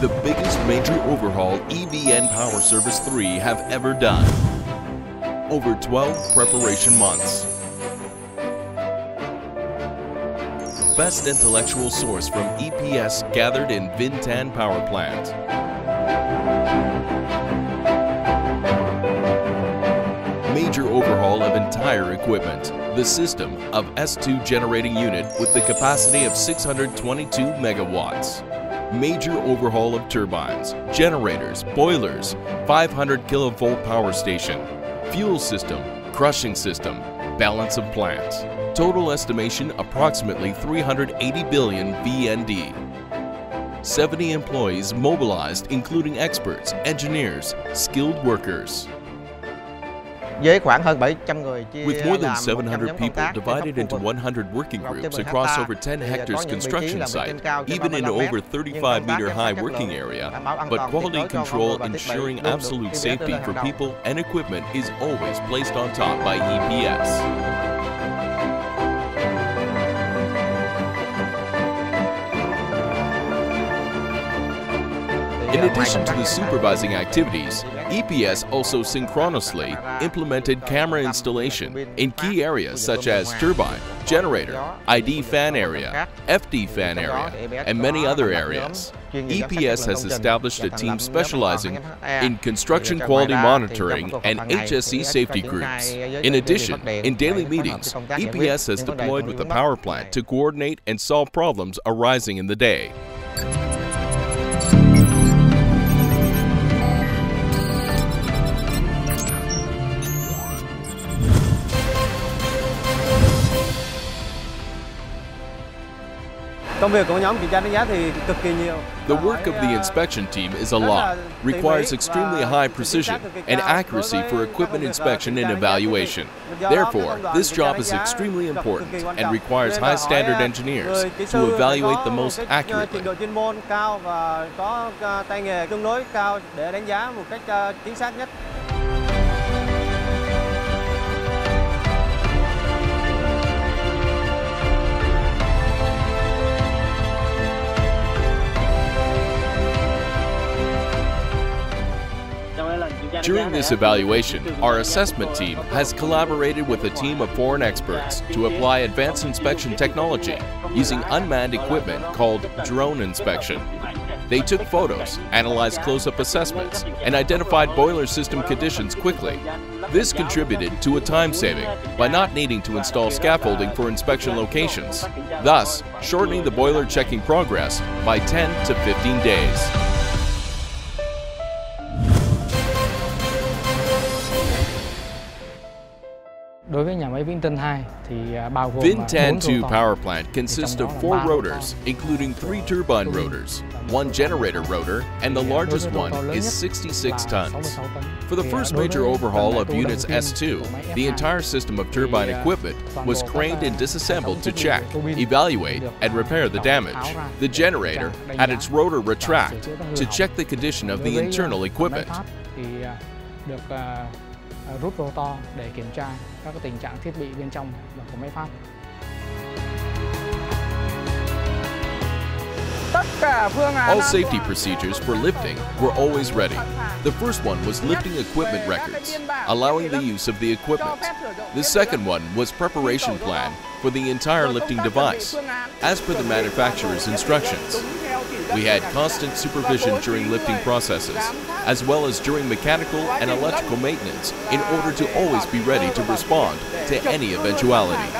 the biggest major overhaul EVN Power Service 3 have ever done. Over 12 preparation months. Best intellectual source from EPS gathered in Vinh Tan power plant. Major overhaul of entire equipment. The system of S2 generating unit with the capacity of 622 megawatts. Major overhaul of turbines, generators, boilers, 500 kilovolt power station, fuel system, crushing system, balance of plant. Total estimation approximately 380 billion VND. 70 employees mobilized, including experts, engineers, skilled workers. Với khoảng hơn 700 người With more than 700 people divided into 100 working groups across over 10 hectares construction site, even in over 35-meter high working area, but quality control ensuring absolute safety for people and equipment is always placed on top by EPS. In addition to the supervising activities, EPS also synchronously implemented camera installation in key areas such as turbine, generator, ID fan area, FD fan area, and many other areas. EPS has established a team specializing in construction quality monitoring and HSE safety groups. In addition, in daily meetings, EPS has deployed with the power plant to coordinate and solve problems arising in the day. Công việc của nhóm kiểm tra đánh giá thì cực kỳ nhiều. The work of the inspection team is a lot, requires extremely high precision and accuracy for equipment inspection and evaluation. Therefore, this job is extremely important and requires high standard engineers to evaluate the most accurately. Trình độ chuyên môn cao và có tay nghề tương đối cao để đánh giá một cách chính xác nhất. During this evaluation, our assessment team has collaborated with a team of foreign experts to apply advanced inspection technology using unmanned equipment called drone inspection. They took photos, analyzed close-up assessments, and identified boiler system conditions quickly. This contributed to a time saving by not needing to install scaffolding for inspection locations, thus shortening the boiler checking progress by 10 to 15 days. Vinh Tan 2 power plant consists of 4 rotors, including 3 turbine rotors, 1 generator rotor, and the largest one is 66 tons. For the first major overhaul of units S2, the entire system of turbine equipment was craned and disassembled to check, evaluate, and repair the damage. The generator had its rotor retract to check the condition of the internal equipment. Rút rotor để kiểm tra các tình trạng thiết bị bên trong và của máy phát. All safety procedures for lifting were always ready. The first one was lifting equipment records, allowing the use of the equipment. The second one was preparation plan for the entire lifting device, as per the manufacturer's instructions. We had constant supervision during lifting processes, as well as during mechanical and electrical maintenance, in order to always be ready to respond to any eventuality.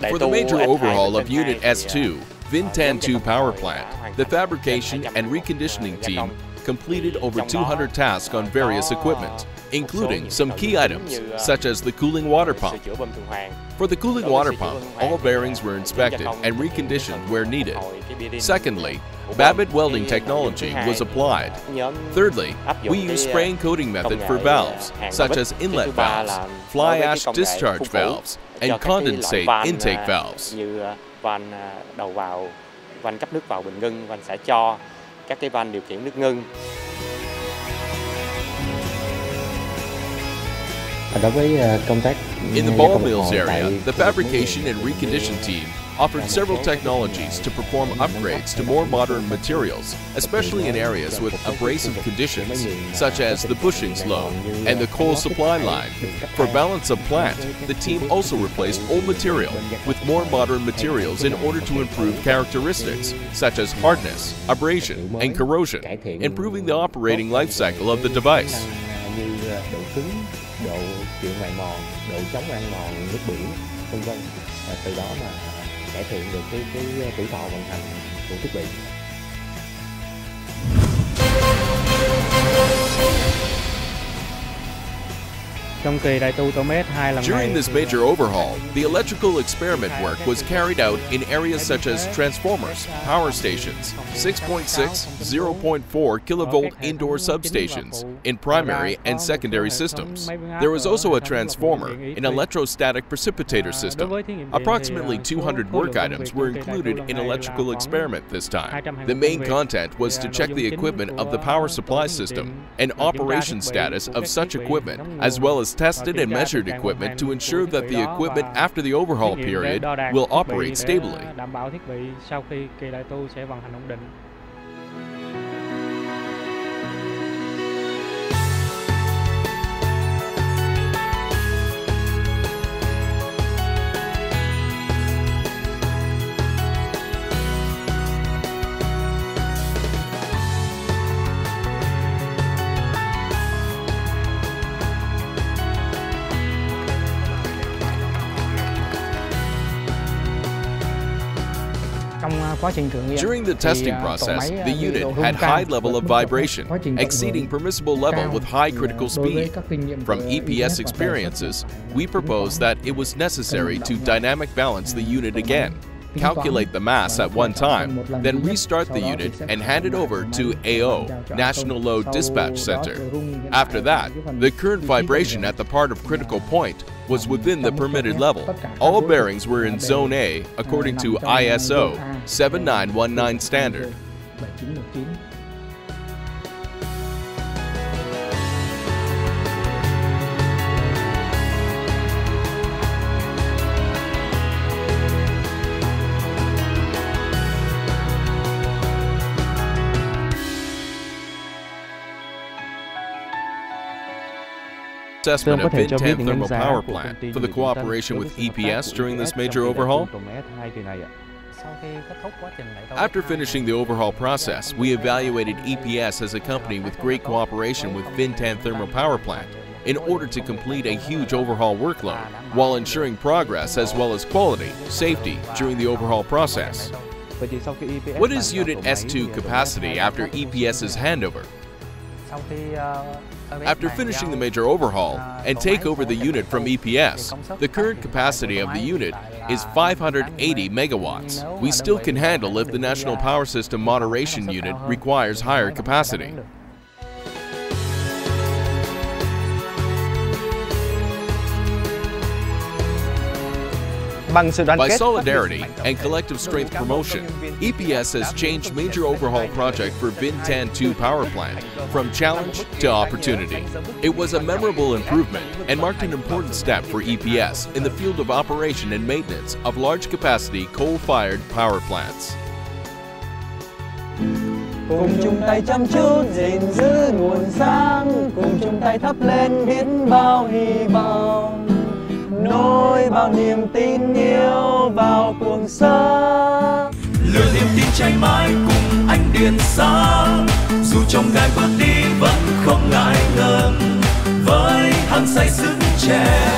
For the major overhaul of Unit S2, Vinh Tan 2 power plant, the fabrication and reconditioning team completed over 200 tasks on various equipment, including some key items such as the cooling water pump. For the cooling water pump, all bearings were inspected and reconditioned where needed. Secondly, Babbitt welding technology was applied. Thirdly, we use spraying coating method for valves, such as inlet valves, fly ash discharge valves, and cho các cái loại condensate van intake valves. như van đầu vào, van cấp nước vào bình ngưng, van xả cho, các cái van điều khiển nước ngưng. Đối với công tác In the ball mills area, the fabrication and recondition team offered several technologies to perform upgrades to more modern materials, especially in areas with abrasive conditions, such as the bushings low and the coal supply line. For balance of plant, the team also replaced old material with more modern materials in order to improve characteristics, such as hardness, abrasion, and corrosion, improving the operating life cycle of the device. như độ cứng, độ chịu mài mòn, độ chống ăn mòn nước biển, v.v. Từ đó mà cải thiện được cái tuổi thọ vận hành của thiết bị. Trong kỳ đại tu Tomet 2 lần này, During this major overhaul, the electrical experiment work was carried out in areas such as transformers, power stations, 6.6, 0.4 kilovolt indoor substations in primary and secondary systems. There was also a transformer, an electrostatic precipitator system. Approximately 200 work items were included in electrical experiment this time. The main content was to check the equipment of the power supply system and operation status of such equipment, as well as tested and measured equipment to ensure that the equipment after the overhaul period will operate stably. Đảm bảo thiết bị sau khi kỳ đại tu sẽ vận hành ổn định. During the testing process, the unit had high level of vibration, exceeding permissible level with high critical speed. From EPS experiences, we proposed that it was necessary to dynamic balance the unit again, calculate the mass at one time, then restart the unit and hand it over to AO, National Load Dispatch Center. After that, the current vibration at the part of critical point was within the permitted level. All bearings were in Zone A according to ISO 7919 standard. Assessment of Vinh Tan thermal power plant for the cooperation with EPS during this major overhaul. After finishing the overhaul process, we evaluated EPS as a company with great cooperation with Vinh Tan thermal power plant in order to complete a huge overhaul workload while ensuring progress as well as quality, safety during the overhaul process. What is Unit S2 capacity after EPS's handover? After finishing the major overhaul and take over the unit from EPS, the current capacity of the unit is 580 megawatts. We still can handle if the National Power System Moderation Unit requires higher capacity. By solidarity and collective strength promotion, EPS has changed major overhaul project for Vinh Tan 2 power plant from challenge to opportunity. It was a memorable improvement and marked an important step for EPS in the field of operation and maintenance of large capacity coal-fired power plants. Cùng chung tay chăm chút gìn giữ nguồn sáng, cùng chung tay thắp lên biết bao hy vọng, nối bao niềm tin yêu vào cuộc sống. Lửa niềm tin cháy mãi cùng ánh điện sáng, dù trong gai bước đi vẫn không ngại ngần, với hăng say sức trẻ.